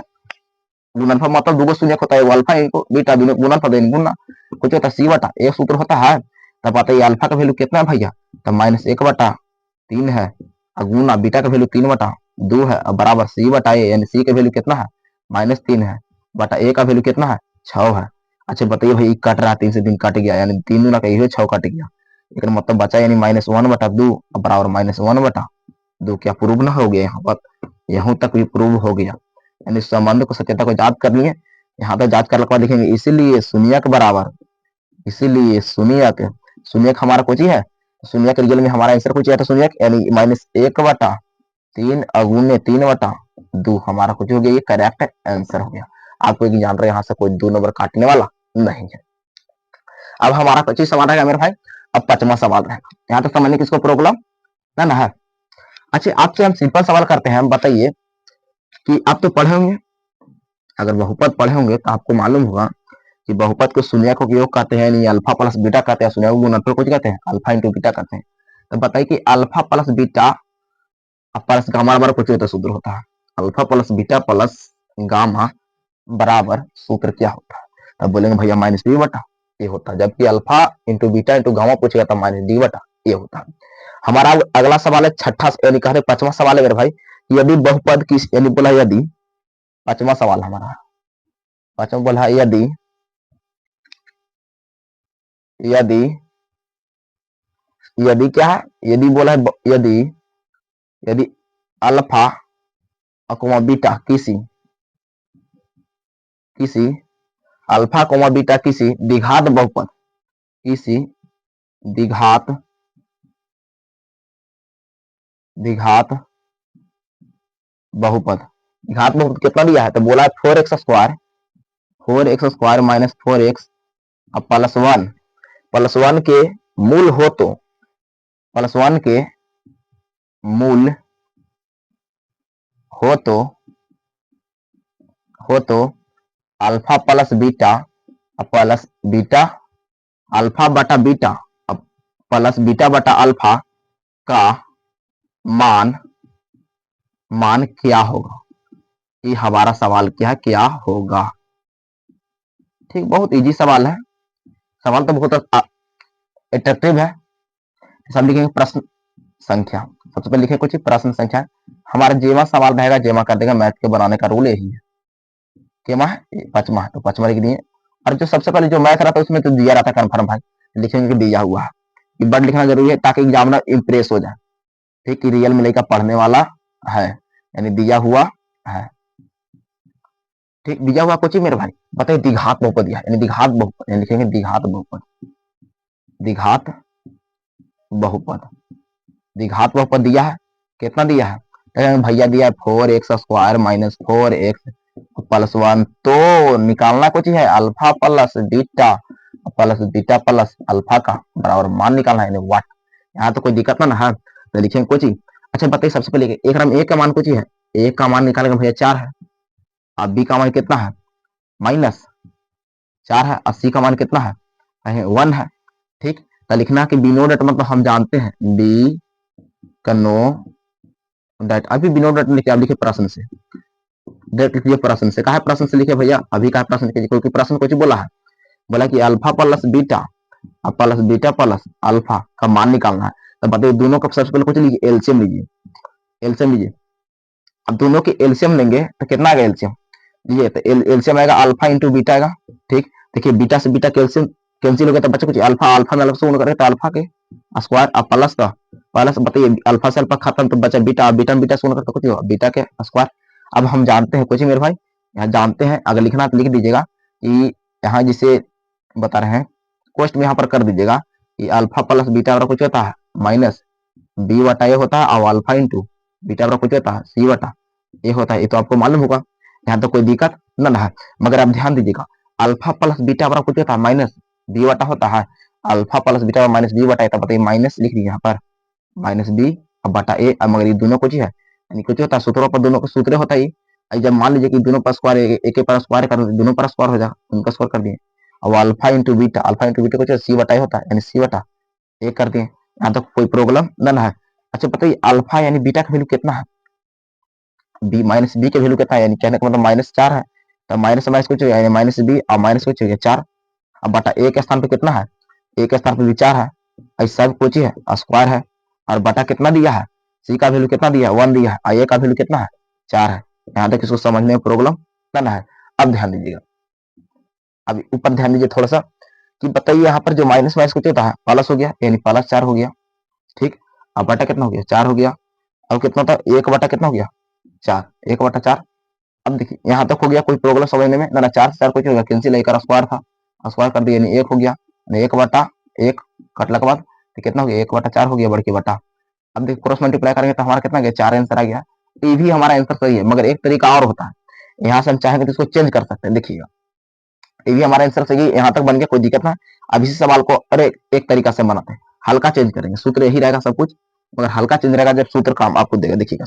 गुणनफल मतलब दो शून्य होता है, अल्फा इनको बीटा गुणनफल गुणना कुछ होता है c/, एक सूत्र होता है, तब आता है अल्फा का वैल्यू कितना है भैया तब -1/3 है, और गुना बीटा का वैल्यू 3/2 है, और बराबर c/a, यानी c का वैल्यू कितना है -3 है, बटा a का वैल्यू कितना है 6 है। अच्छा बताइए भाई कट रहा 3 से 3 कट गया, यानी 3 गुना का 6 कट गया, लेकिन मतलब बचा यानी -1/2 बराबर -1/2, क्या प्रूव ना हो गया, यहाँ पर यहाँ तक भी प्रूव हो गया, यानी संबंध को सत्यता को जांच करनी है, यहाँ तक जांच करने के बाद लिखेंगे इसीलिए शून्यक बराबर, इसीलिए शून्यक हमारा कुछ ही है, शून्यक रियल में हमारा आंसर कुछ है, तो शून्यक यानी -1/3 अगुने 3/2 हमारा कुछ हो गया, ये करेक्ट आंसर हो गया। आपको एक जान रहे यहाँ से कोई 2 नंबर काटने वाला नहीं है। अब हमारा 25 सवाल रहेगा मेरे भाई, अब 5वां सवाल रहेगा, यहाँ तक समझने किसको प्रॉब्लम ना है। अच्छा आपसे हम सिंपल सवाल करते हैं, हम बताइए कि आप तो पढ़े होंगे, अगर बहुपद पढ़े होंगे तो आपको मालूम होगा कि बहुपद को शून्यकों के योग कहते हैं, नहीं अल्फा प्लस बीटा कहते हैं, शून्यकों गुणनफल कुछ कहते हैं अल्फा इंटू बीटा कहते हैं। तो बताइए कि alpha plus beta plus gamma बराबर कुछ होता है, सूत्र होता है alpha plus beta plus gamma बराबर सूत्र क्या होता है, तब बोलेंगे भैया -b/, ये होता है, जबकि alpha into beta into gamma पूछेगा तो -d/, ये होता है। हमारा अगला सवाल है छठा यानी कहते 5वां सवाल है मेरे भाई, यदि बहुपद की यानी बोला यदि 5वां सवाल हमारा 5वां बोला यदि यदि यदि क्या है, यदि बोला है यदि अल्फा अकोमा बीटा किसी अल्फा कोमा बीटा किसी द्विघात बहुपद किसी द्विघात बहुपद कितना दिया है तो बोला है 4x² माइनस 4x अब +1 के मूल हो तो +1 के मूल हो तो अल्फा प्लस बीटा अल्फा बटा बीटा प्लस बीटा बटा अल्फा का मान क्या होगा, ये हमारा सवाल क्या होगा। ठीक, बहुत इजी सवाल है, सवाल तो बहुत अट्रैक्टिव है। सब लिखेंगे प्रश्न संख्या, सबसे पहले लिखे कुछ प्रश्न संख्या, हमारा जेमा सवाल रहेगा, जेमा कर देगा, मैथ के बनाने का रूल यही है, केमा है 5वां तो 5वां लिख दिए, और जो सबसे पहले जो मैथ रहता है उसमें तो दिया रहता है कन्फर्म भाई, लिखेंगे कि दिया हुआ है, बट लिखना जरूरी है ताकि एग्जामिनर इंप्रेस हो जाए, ठीक, कि रियल में लड़का पढ़ने वाला है, यानी दिया हुआ है, ठीक, दिया हुआ कुछ ही मेरे भाई बताइए द्विघात बहुपद दिया, यानी द्विघात बहुपद, यानी लिखेंगे द्विघात बहुपद दिया है, कितना दिया है? तो भैया दिया है 4x² माइनस 4x प्लस 1। तो निकालना कुछ है alpha plus beta plus alpha का बराबर मान निकालना है वाट। यहाँ तो कोई दिक्कत ना है, तो लिखेंगे कुछ ही। अच्छा बताइए सबसे पहले एक राम ए का मान कुछ ही है, ए का मान निकालेंगे भैया 4 है, अब बी का मान कितना है -4 है, 80 का मान कितना है 1 है। ठीक, तो लिखना कि बी नो डेट मतलब हम जानते हैं बी का नो डेट, अभी बी नो डेट लिखे, आप लिखे प्रश्न से डेट लिखिए, प्रश्न से कहा है प्रश्न से लिखे भैया, अभी का प्रश्न कीजिए क्योंकि प्रश्न कुछ बोला है, बोला कि alpha plus beta plus alpha का मान निकालना है। तो बताइए दोनों का सबसे पहले कुछ लीजिए एलसीएम लीजिए, एलसीएम लीजिए। अब दोनों की एलसीएम लेंगे तो कितना आएगा एलसीएम लीजिए, तो एलसीएम आएगा अल्फा इंटू बीटा आएगा। ठीक, देखिए बीटा से बीटा कैल्शियम कैंसिल हो गया तो बच्चा कुछ अल्फा अल्फा में अलग से गुणा करें तो अल्फा के स्क्वायर, अब प्लस का प्लस, बताइए अल्फा से अल्फा खत्म तो बचा बीटा, बीटा में बीटा से गुणा करते कुछ होगा बीटा के स्क्वायर। अब हम जानते हैं कुछ मेरे भाई, यहाँ जानते हैं, अगर लिखना तो लिख दीजिएगा कि यहाँ जिसे बता रहे हैं क्वेश्चन में यहाँ पर कर दीजिएगा कि अल्फा प्लस बीटा बराबर कुछ होता है माइनस बी बटा ए होता है, और अल्फा इंटू बीटा बराबर कुछ होता है सी बटा ए होता है। ये तो आपको मालूम होगा, यहाँ तो कोई दिक्कत न है। मगर आप ध्यान दीजिएगा अल्फा प्लस बीटा बराबर कुछ होता है माइनस बी बटा होता है, alpha plus beta minus B बटा, बताइए माइनस लिख दीजिए यहाँ पर माइनस बी अब बटा ए। अब मगर ये दोनों कुछ है यानी कुछ होता है सूत्रों पर, दोनों का सूत्र होता है। जब मान लीजिए कि दोनों पर स्क्वायर एक पर स्क्वायर कर दोनों पर स्क्वायर हो जाएगा, उनका स्क्वायर कर दिए। अब अल्फा इंटू बीटा कुछ सी बटा होता है यानी सी बटा ए कर दिए, यहाँ तक कोई प्रॉब्लम ना है। अच्छा बताइए अल्फा यानी बीटा का वैल्यू कितना है, बी माइनस बी के वैल्यू कितना है, यानी कहने का मतलब -4 है, तो माइनस माइनस कुछ यानी माइनस बी और माइनस कुछ 4। अब बटा ए के स्थान पे कितना है, ए के स्थान पे भी 4 है, ऐसा भी कुछ है स्क्वायर है, और बटा कितना दिया है सी का वैल्यू कितना दिया है 1 दिया है, और ए का वैल्यू कितना है 4 है। यहाँ तक इसको समझने में प्रॉब्लम ना है। अब ध्यान दीजिएगा, अब ऊपर ध्यान दीजिए थोड़ा सा कि बताइए यहाँ पर जो माइनस माइनस कुछ होता है प्लस हो गया यानी +4 हो गया। ठीक, अब बटा कितना हो गया 4 हो गया, अब कितना था 1 बटा कितना हो गया 4, 1 बटा 4। अब देखिए यहाँ तक हो गया, कोई प्रॉब्लम समझने में ना, 4 से 4 कुछ होगा कैंसिल, एक स्क्वायर था स्क्वायर कर दिया यानी 1 हो गया, 1 बटा 1 कटला के बाद तो कितना हो गया 1 बटा 4 हो गया बड़की बटा। अब देखिए क्रॉस मल्टीप्लाई करेंगे तो हमारा कितना गया 4 आंसर आ गया। ये भी हमारा आंसर सही है, मगर एक तरीका और होता है, यहाँ से हम चाहेंगे तो इसको चेंज कर सकते हैं। देखिएगा ये भी हमारा आंसर सही है, यहाँ तक बन गया, कोई दिक्कत ना। अब इसी सवाल को अरे एक तरीका से बनाते हैं, हल्का चेंज करेंगे, सूत्र यही रहेगा सब कुछ, मगर हल्का चेंज रहेगा जब सूत्र काम आपको देगा। देखिएगा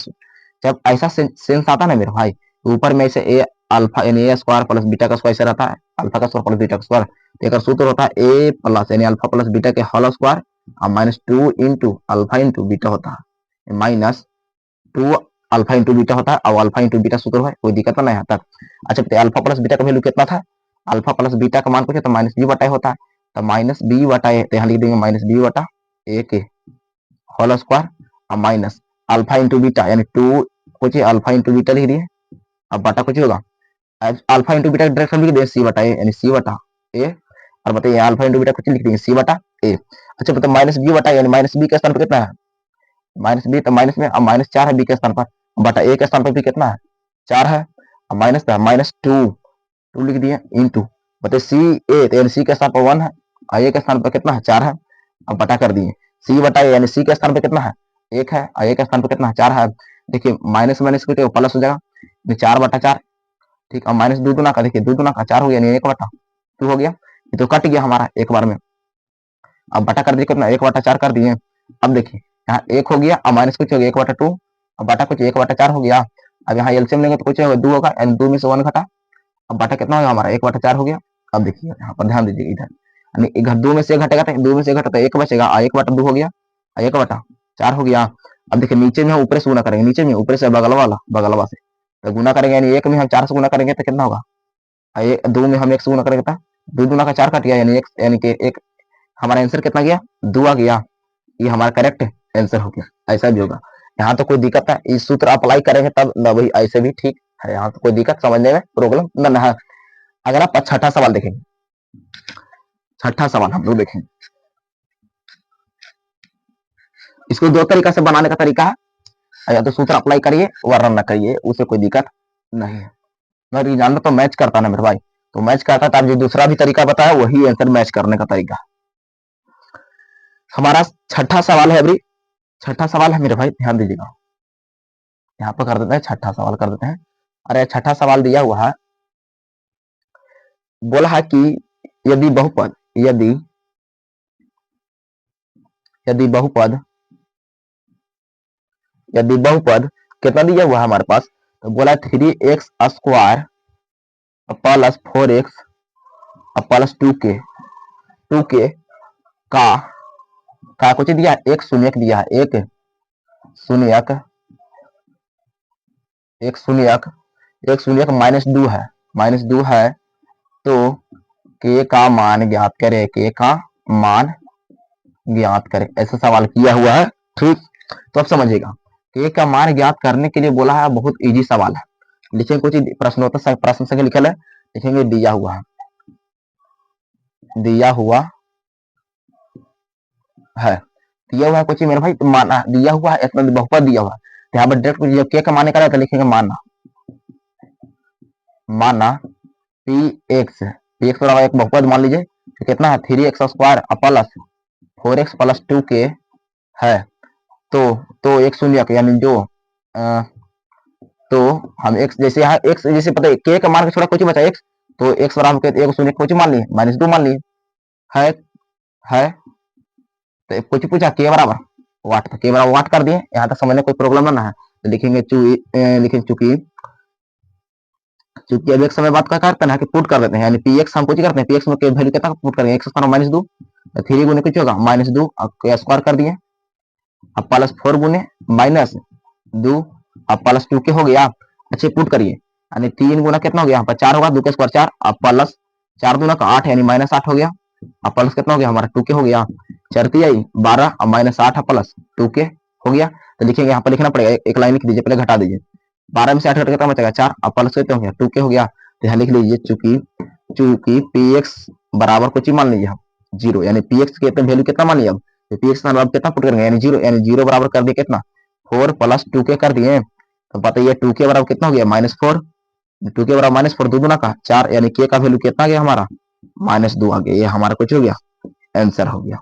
जब ऐसा सेंस आता ना मेरे भाई, ऊपर में से ए अल्फा यानी ए स्क्वायर प्लस बीटा का स्क्वायर ऐसे रहता है, अल्फा का स्क्वायर प्लस बीटा का स्क्वायर, तो एक सूत्र होता है ए प्लस यानी अल्फा प्लस बीटा के होल स्क्वायर और -2 इंटू अल्फा इंटू बीटा होता है, -2 अल्फा इंटू बीटा होता है, और अल्फा इंटू बीटा सूत्र है, कोई दिक्कत नहीं आता। अच्छा तो अल्फा प्लस बीटा का वैल्यू कितना था, अल्फा प्लस बीटा का मान पूछे तो -b बटा होता है, तो -b बटा तो यहाँ लिख देंगे -b बटा ए के होल स्क्वायर और माइनस अल्फा इंटू बीटा यानी 2 कुछ अल्फा इंटू बीटा लिख दिए, अब बटा कुछ होगा अल्फा इंटू बीटा डायरेक्ट लिख दिए सी बटा ए यानी सी बटा ए, और बताइए अल्फा इंटू बीटा कुछ लिख देंगे सी बटा ए। अच्छा बताओ -b बटा यानी -b के स्थान पर कितना है -b, तो माइनस में अब -4 है बी के स्थान पर, बटा ए के स्थान पर भी कितना है 4 है, अब माइनस का -2 लिख दिए इंटू बताइए सी ए तो यानी सी के स्थान पर 1 है, और ए के स्थान पर कितना है 4 है, अब बटा कर दिए सी बटा ए यानी सी के स्थान पर कितना है 1 है, और ए के स्थान पर कितना है 4 है। देखिए माइनस माइनस कुछ प्लस हो जाएगा 4 बटा 4। ठीक, अब माइनस 2 दूना का देखिए 2 दूना का 4 हो गया यानी 1 बटा 2 हो गया, ये तो कट गया हमारा एक बार में। अब बटा कर दिए कितना 1 बटा 4 कर दिए, अब देखिए यहाँ 1 हो गया और माइनस कुछ हो गया 1 बटा 2, अब बटा कुछ 1 बटा 4 हो गया। अब यहाँ एलसीएम लेंगे तो कुछ 2 होगा यानी 2 में से 1 घटा, अब बटा कितना होगा हमारा 1 बटा 4 हो गया। अब देखिए यहाँ पर ध्यान दीजिए इधर यानी इधर 2 में से 1 घटेगा तो 2 में से 1 घटा तो 1 बचेगा, 1 बटा 2 हो गया, 1 बटा 4 हो गया। अब देखिए नीचे में हम ऊपर से गुना करेंगे, नीचे में ऊपर से बगलवा से तो गुना करेंगे यानी 1 में हम 4 से गुना करेंगे तो कितना होगा 2 में हम 1 से गुना करेंगे तो 2 दूना का 4 कट गया यानी 1 यानी कि 1, हमारा आंसर कितना गया 2 आ गया, ये हमारा करेक्ट आंसर हो गया। ऐसा भी होगा, यहाँ तो कोई दिक्कत है, इस सूत्र अप्लाई करेंगे तब ना वही ऐसे भी ठीक है, यहाँ तो कोई दिक्कत समझने में प्रॉब्लम न है। अगर आप छठा सवाल देखेंगे, छठा सवाल हम लोग देखेंगे, इसको 2 तरीका से बनाने का तरीका है, या तो सूत्र अप्लाई करिए वरना न करिए, उसे कोई दिक्कत नहीं है। अगर ये जानना तो मैच करता ना मेरे भाई, तो मैच करता था, जो दूसरा भी तरीका बताया वही आंसर मैच करने का तरीका। हमारा छठा सवाल है अभी, छठा सवाल है मेरे भाई ध्यान दीजिएगा, यहाँ पर कर देते हैं छठा सवाल कर देते हैं। अरे छठा सवाल दिया हुआ है, बोला है कि यदि बहुपद यदि यदि बहुपद यदि बहुपद कितना दिया हुआ है हमारे पास, तो बोला 3x square plus 4x plus 2k का कुछ दिया है, एक शून्यक दिया है, शून्यक एक शून्यक -2 है, तो k का मान ज्ञात करें, k का मान ज्ञात करें, ऐसा सवाल किया हुआ है। ठीक, तो अब समझिएगा, k का मान ज्ञात करने के लिए बोला है, बहुत इजी सवाल है। लिखेंगे कुछ प्रश्नोत्तर प्रश्न संख्या लिखल है, लिखेंगे दिया हुआ है कुछ मेरे भाई, तो माना दिया हुआ है, इतना बहुपद दिया हुआ है, तो यहाँ पर डायरेक्ट के का मान निकाला तो लिखेंगे माना px बराबर एक बहुपद मान लीजिए, तो कितना है 3x square plus 4x plus 2k है, तो एक शून्यक यानी जो तो हम x जैसे यहाँ x जैसे पता है k का मान के छोड़ा कुछ बचा x, तो x बराबर एक शून्य कुछ मान लिए -2 मान लिए है तो कुछ पूछा k बराबर वाट, तो k बराबर वाट कर दिए। यहाँ तक समझने कोई प्रॉब्लम ना है, तो लिखेंगे चूंकि अब एक समय बात का करते हैं कि पुट कर देते हैं, यानी px हम कुछ करते हैं, px में के वैल्यू कितना पुट करेंगे, x स्क्वायर -2, तो 3 गुने कुछ होगा -2 के स्क्वायर कर दिए, अब प्लस 4 गुने -2 अब प्लस 2 के हो गया। अच्छे पुट करिए, यानी 3 गुना कितना हो गया, यहाँ पर 4 होगा, 2 के स्क्वायर 4, अब प्लस 4 दूना का 8 यानी -8 हो गया, अब प्लस कितना हो गया हमारा 2 के हो गया, 4 आई 12 अब -8 प्लस 2 के हो गया। तो लिखेंगे यहाँ पर लिखना पड़ेगा, एक लाइन लिख दीजिए, पहले घटा दीजिए, 12 में से 8 घट कितना बचेगा 4, अब प्लस कितना हो गया 2 के हो गया। तो यहाँ लिख लीजिए चूंकि px बराबर कुछ ही मान लीजिए हम 0, यानी px के वैल्यू कितना मान लिया, तो px का बराबर कितना पुट करेंगे, यानी 0 बराबर कर दिए कितना 4 प्लस 2 के कर दिए, तो बताइए 2 के बराबर कितना हो गया -4, 2 के बराबर -4 दो दुना का 4, यानी k का वैल्यू कितना आ गया हमारा -2 आ गया, ये हमारा कुछ हो गया आंसर हो गया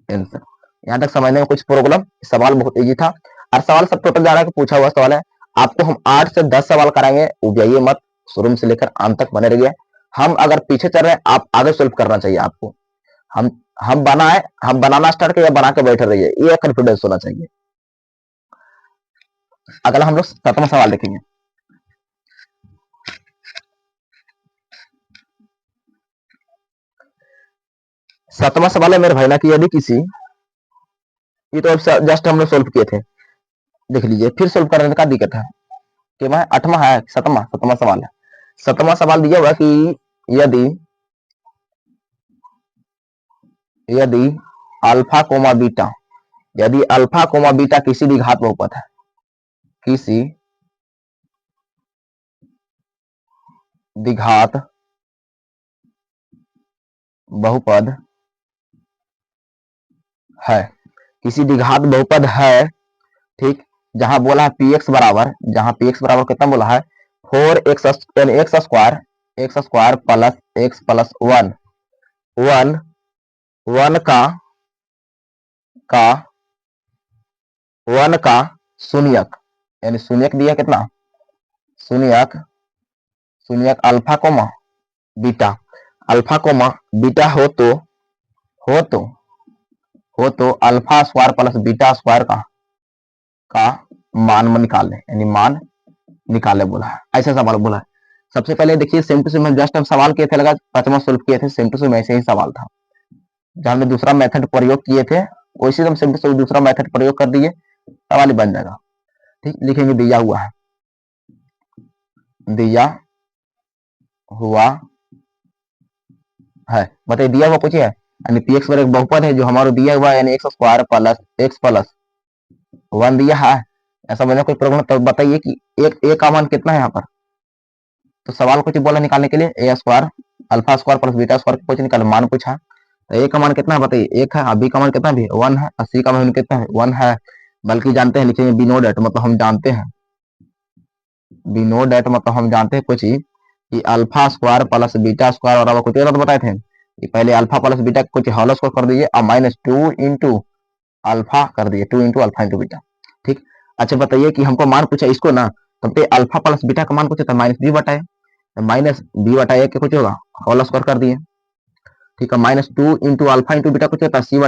आंसर। यहाँ तक समझने में कुछ प्रॉब्लम, सवाल बहुत इजी था, और सवाल सब टोटल जाना कि पूछा हुआ सवाल है, आपको हम 8 से 10 सवाल कराएंगे, उबियाइए मत, शुरू से लेकर अंत तक बने रहिए। हम अगर पीछे चल रहे हैं, आप आगे सॉल्व करना चाहिए आपको, हम बनाना स्टार्ट किया, बना के बैठे रहिए, ये कॉन्फिडेंस होना चाहिए। अगला हम लोग 7वां सवाल देखेंगे। सातवां सवाल है मेरे भाई ना कि यदि किसी, ये तो अब जस्ट हम लोग सोल्व किए थे, देख लीजिए, फिर सोल्व करने का दिक्कत है कि मैं 8वां है 7वां सवाल है। 7वां सवाल दिया हुआ कि यदि यदि अल्फा कोमा बीटा, यदि अल्फा कोमा बीटा किसी भी घात बहुपद है, किसी द्विघात बहुपद है, किसी द्विघात बहुपद है, ठीक, जहां बोला है px बराबर कितना बोला है 4x यानी x square plus x plus 1 का 1 का शून्यक, यानी शून्यक दिया कितना शून्यक अल्फा कोमा बीटा हो तो alpha square plus beta square का मान निकाल ले, यानी मान निकाले बोला है, ऐसा सवाल बोला है। सबसे पहले देखिए सेम टू सेम जस्ट हम सवाल किए थे, लगा 5वां सोल्व किए थे, सेम टू सेम ऐसे ही सवाल था, जहां हमने दूसरा मेथड प्रयोग किए थे वैसे हम सेम टू सेम दूसरा मेथड प्रयोग कर दिए, सवाल ही बन जाएगा। ठीक, लिखेंगे दिया हुआ है, बताइए दिया हुआ कुछ है, यानी px पर एक बहुपद है जो हमारा दिया हुआ है, यानी x square plus x plus 1 दिया है, ऐसा मैंने कोई प्रॉब्लम, तो बताइए कि एक a का मान कितना है यहाँ पर, तो सवाल कुछ बोला निकालने के लिए a square alpha square plus beta square कुछ निकाले, मान कुछ है, तो a का मान कितना है बताइए, 1 है, b का मान कितना भी 1 है, और c का मान कितना है 1 है, बल्कि जानते हैं लिखेंगे बी नो डेट, मतलब हम जानते हैं बी नो डेट, मतलब हम जानते हैं कुछ ही कि alpha square plus beta square, और अब कुछ और बताए थे कि पहले अल्फा प्लस बीटा कुछ होल स्क्वायर कर दीजिए और -2 इंटू अल्फा कर दिए, 2 इंटू अल्फा इंटू बीटा। ठीक, अच्छा बताइए कि हमको मान पूछा इसको ना, तब तो अल्फा प्लस बीटा का मान पूछा था माइनस बी बटा ए, माइनस बी बटा ए के कुछ होगा होल स्क्वायर कर दिए। ठीक है, minus two into alpha into beta कुछ होता है सी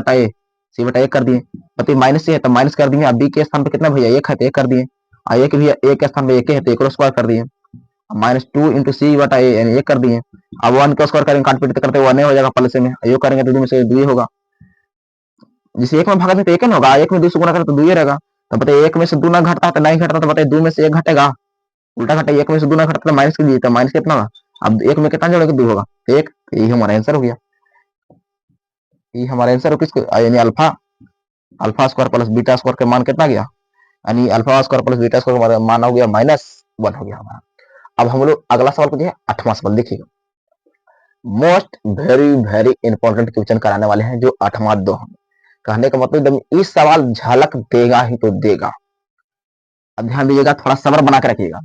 बटा ए कर दिए। बताइए माइनस से है तो माइनस कर दिए। अब बी के स्थान पे कितना भैया एक है तो एक कर दिए, और एक भी एक के स्थान पे एक है तो एक स्क्वायर कर दिए। माइनस टू इंटू सी बटा ए यानी एक कर दिए। अब वन का स्क्वायर करेंगे, काट पीट करते वन हो जाएगा प्लस में, यो करेंगे तो दो में से दो होगा। जिसे एक में भागा तो एक होगा, एक में दो से गुना करें तो दो रहेगा। तो बताइए एक में से दो ना घटता तो नहीं घटता, तो बताइए दो में से एक घटेगा, उल्टा घटे, एक में से दो ना घटता तो माइनस के दिए, तो माइनस कितना होगा, अब एक में कितना जोड़ेगा दो होगा एक, यही हमारा आंसर हो गया। ये हमारा आंसर हो किसको, यानी alpha, alpha square plus beta square का मान कितना गया, यानी alpha square plus beta square का मान हो गया -1 हो गया हमारा। अब हम लोग अगला सवाल को जो है 8वां सवाल देखिएगा, most very very important question कराने वाले हैं जो 8वां दो। कहने का मतलब एकदम इस सवाल झलक देगा ही तो देगा। अब ध्यान दीजिएगा, थोड़ा सब्र बना के रखिएगा,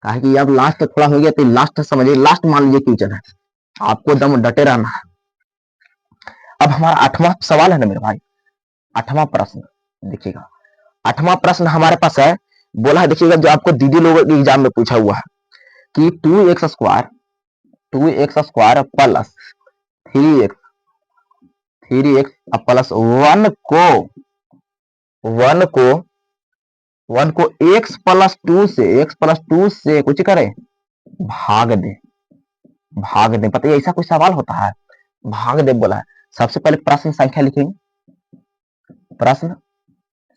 कहा कि अब लास्ट थोड़ा हो गया तो लास्ट समझिए, लास्ट मान लीजिए क्वेश्चन है, आपको दम डटे रहना है। अब हमारा 8वां सवाल है ना मेरे भाई, 8वां प्रश्न देखिएगा। 8वां प्रश्न हमारे पास है, बोला है देखिएगा, जो आपको दीदी लोगों के एग्जाम में पूछा हुआ है कि 2x square plus 3x plus one को वन को एक्स प्लस टू से कुछ करे भाग दे। पता है ऐसा कोई सवाल होता है, भाग दे बोला है। सबसे पहले प्रश्न संख्या लिखेंगे, प्रश्न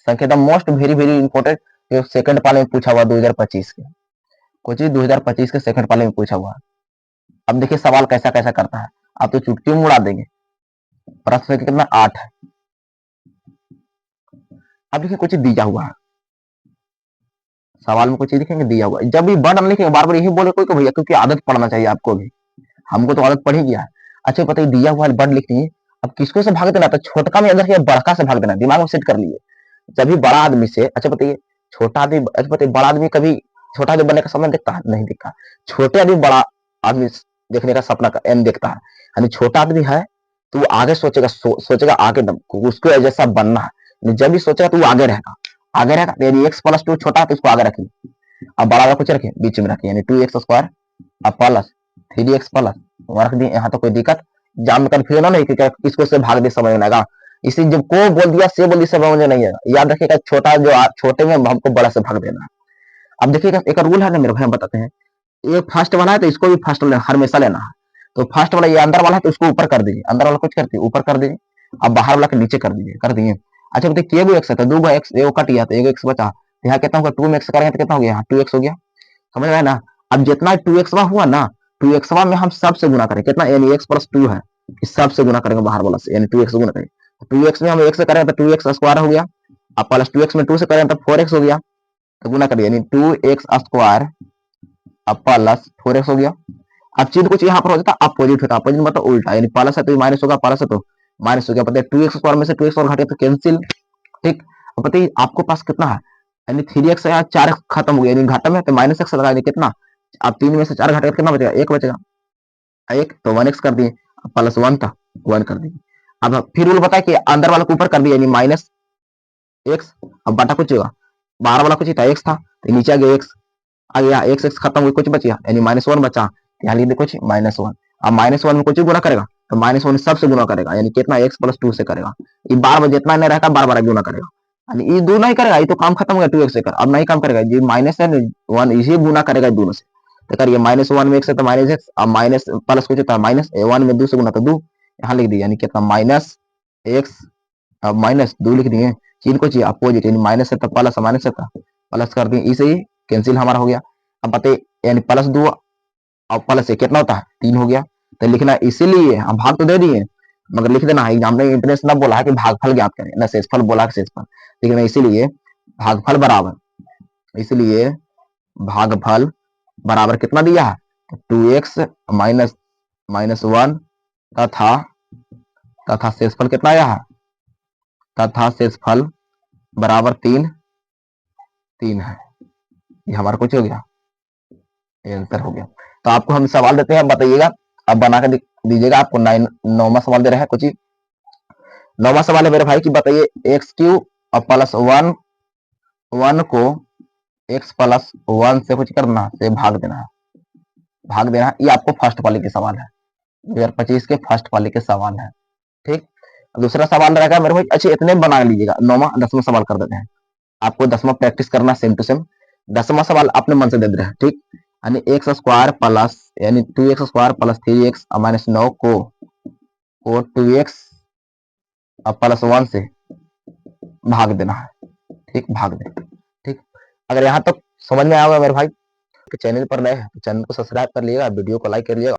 संख्या the most very very important, जो सेकंड पाले में पूछा हुआ 2025 के, कुछ 2025 के सेकंड पाले में पूछा हुआ है। अब देखिए सवाल कैसा कैसा करता है, आप तो चुटकियों में उड़ा देंगे। प्रश्न कितना 8 है। अब देखिए कुछ दिया हुआ है, सवाल में कुछ लिखेंगे दिया हुआ है, जब भी वर्ड लिखेंगे बार बार यही बोले कोई को भैया, क्योंकि आदत पड़ना चाहिए आपको भी, हमको तो आदत पड़ ही गया है। अच्छा पता है दिया हुआ वर्ड लिख दिए, अब किसको से भाग देना, तो छोटका में अंदर बड़का से भाग देना, दिमाग में सेट कर लिए। जब भी बड़ा आदमी से, अच्छा बताइए छोटा आदमी, अच्छा बताइए बड़ा आदमी कभी छोटा आदमी बनने का सपना देखता है, नहीं देखता। छोटे आदमी बड़ा आदमी देखने का सपना का एम देखता है, यानी छोटा आदमी है तो वो आगे सोचेगा, सोचेगा आगे उसको जैसा बनना है, जब भी सोचेगा तो वो आगे रहेगा, आगे रहेगा। यानी एक्स प्लस टू छोटा है तो उसको आगे रखिए, अब बड़ा वाला कुछ रखे बीच में रखिए, यानी 2x स्क्वायर अब प्लस 3x प्लस रख दिए। यहाँ तो कोई दिक्कत जाम में कंफ्यूजन नहीं कि किसको से भाग दे समझ में आएगा, इसी जब को बोल दिया से बोल दिया समझ में नहीं आएगा। याद रखिएगा छोटा जो छोटे में हमको बड़ा से भाग देना है। अब देखिएगा एक रूल है ना मेरे भाई, हम बताते हैं, ये फर्स्ट वाला है तो इसको भी फर्स्ट हमेशा लेना है। तो फर्स्ट वाला ये अंदर वाला है तो उसको ऊपर कर दीजिए, अंदर वाला कुछ करती ऊपर कर दीजिए, अब बाहर वाला के नीचे कर दीजिए, कर दिए। अच्छा बताइए के एक्स है तो दो एक्स एगो कट गया तो एक एक्स बचा, यहाँ कितना होगा 2x करेंगे तो कितना हो गया, यहाँ 2x हो गया, समझ में आया ना। अब जितना 2x हुआ ना, 2x में हम सबसे गुना करें कितना, यानी x प्लस टू है, इस सबसे गुना करेंगे बाहर वाला से, यानी 2x गुना करें, 2x में हम एक से करें तो 2x स्क्वायर हो गया, अब प्लस 2x में 2 से करें तो 4x हो गया, तो गुना करिए यानी 2x स्क्वायर अब प्लस 4x हो गया। अब चीज कुछ यहाँ पर हो जाता है अपोजिट होता है, अपोजिट मतलब उल्टा, यानी प्लस है तो माइनस होगा, प्लस है तो माइनस हो गया। पता है 2x स्क्वायर में से 2x और घटे तो कैंसिल, ठीक। अब बताइए आपको पास कितना है, यानी 3x है 4x खत्म हो गया, यानी घाटा में तो माइनस एक्स लगा कितना, अब 3 में से 4 घटेगा कितना बचेगा, एक बचेगा, एक तो 1x कर दिए, प्लस 1 था 1 कर दिए। अब फिर वो बताया कि अंदर वाला को ऊपर कर दिया, यानी माइनस एक्स, अब बटा कुछ होगा, बाहर वाला कुछ था एक्स था तो नीचे आ गया एक्स, आ गया एक्स एक्स खत्म हुई, कुछ बच गया यानी -1 बचा, यहाँ लिख दे कुछ -1। अब -1 में कुछ गुना करेगा तो -1 सबसे गुना करेगा, यानी कितना x प्लस 2 से करेगा, ये बार बार जितना नहीं रहता बार बार गुना करेगा, यानी ये दो नहीं करेगा, ये तो काम खत्म हो गया 2x से कर, अब नहीं काम करेगा, ये माइनस है 1 इसी गुना करेगा दोनों से, तो करिए -1 में x है तो -x, अब माइनस प्लस कुछ था -1 में 2 से गुना तो 2, यहाँ लिख दिया यानी कितना -x, अब -2 लिख दिए, चीन को चाहिए अपोजिट, यानी माइनस है तो प्लस, माइनस है तो प्लस कर दिए, इसे ही कैंसिल हमारा हो गया। अब बताइए यानी प्लस 2 और प्लस से कितना होता है 3 हो गया, तो लिखना इसीलिए हम भाग तो दे दिए मगर लिख देना एग्जाम में इंटरेस्ट ना बोला है कि भागफल ज्ञात करें ना शेषफल बोला है शेषफल, लेकिन इसीलिए भागफल बराबर, इसलिए भागफल बराबर कितना दिया है 2x -1 तथा तथा शेषफल कितना आया है, तथा शेषफल बराबर 3 है, ये हमारा कुछ हो गया, ये आंसर हो गया। तो आपको हम सवाल देते हैं, बताइएगा, अब बना कर दीजिएगा, आपको 9वां सवाल दे रहे हैं कुछ ही। 9वां सवाल है मेरे भाई की, बताइए x क्यू और प्लस 1 को x प्लस 1 से कुछ करना से भाग देना है, ये आपको फर्स्ट वाले के सवाल है, 2025 के फर्स्ट वाले के सवाल है। ठीक, दूसरा सवाल रहेगा मेरे भाई, अच्छा इतने बना लीजिएगा, 9वां 10वां सवाल कर देते हैं, आपको 10वां प्रैक्टिस करना सेम टू सेम। 10वां सवाल अपने मन से दे दे रहे हैं, ठीक, यानी एक्स स्क्वायर प्लस यानी 2x square plus 3x minus 9 को 2x प्लस 1 से भाग देना है, ठीक, भाग दे। ठीक, अगर यहाँ तक समझ में आया होगा मेरे भाई, चैनल पर नए हैं तो चैनल को सब्सक्राइब कर लीजिएगा, वीडियो को लाइक कर लीजिएगा।